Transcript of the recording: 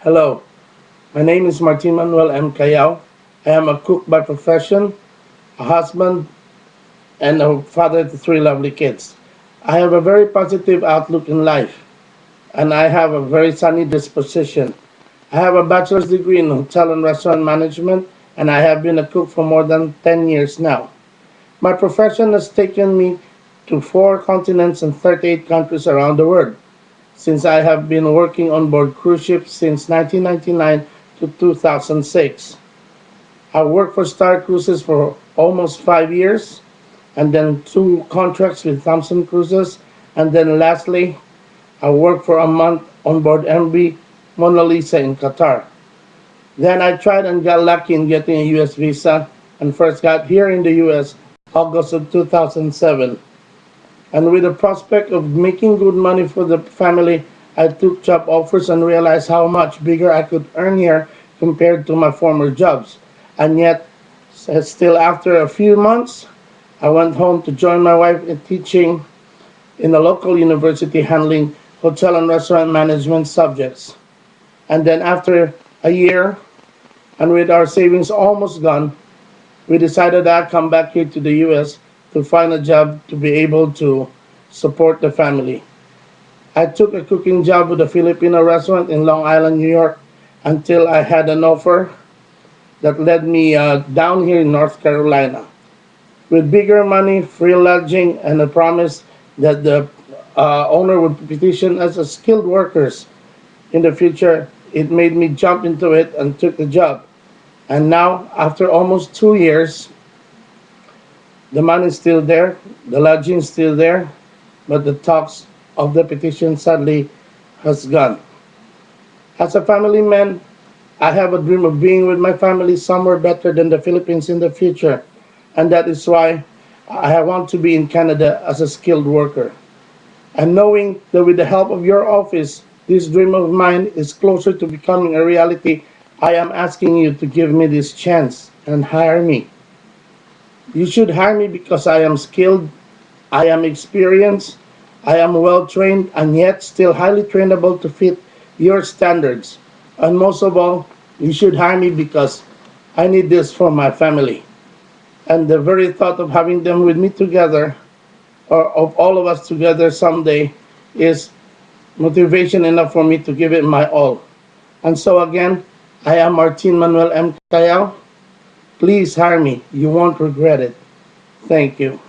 Hello, my name is Martin Manuel M. Cayao. I am a cook by profession, a husband, and a father to three lovely kids. I have a very positive outlook in life, and I have a very sunny disposition. I have a bachelor's degree in hotel and restaurant management, and I have been a cook for more than 10 years now. My profession has taken me to four continents and 38 countries around the world. Since I have been working on board cruise ships since 1999 to 2006. I worked for Star Cruises for almost 5 years, and then two contracts with Thompson Cruises, and then lastly, I worked for a month on board MV Mona Lisa in Qatar. Then I tried and got lucky in getting a US visa and first got here in the US August of 2007. And with the prospect of making good money for the family, I took job offers and realized how much bigger I could earn here compared to my former jobs. And yet, still after a few months, I went home to join my wife in teaching in a local university handling hotel and restaurant management subjects. And then after a year, and with our savings almost gone, we decided I'd come back here to the US to find a job to be able to support the family. I took a cooking job with a Filipino restaurant in Long Island, New York, until I had an offer that led me down here in North Carolina. With bigger money, free lodging, and a promise that the owner would petition us as skilled workers in the future, it made me jump into it and took the job. And now, after almost 2 years, the money's still there, the lodging's still there, but the talks of the petition sadly has gone. As a family man, I have a dream of being with my family somewhere better than the Philippines in the future, and that is why I want to be in Canada as a skilled worker. And knowing that with the help of your office, this dream of mine is closer to becoming a reality, I am asking you to give me this chance and hire me. You should hire me because I am skilled, I am experienced, I am well trained, and yet still highly trainable to fit your standards. And most of all, you should hire me because I need this for my family. And the very thought of having them with me together, or of all of us together someday, is motivation enough for me to give it my all. And so again, I am Martin Manuel M. Cayao. Please hire me. You won't regret it. Thank you.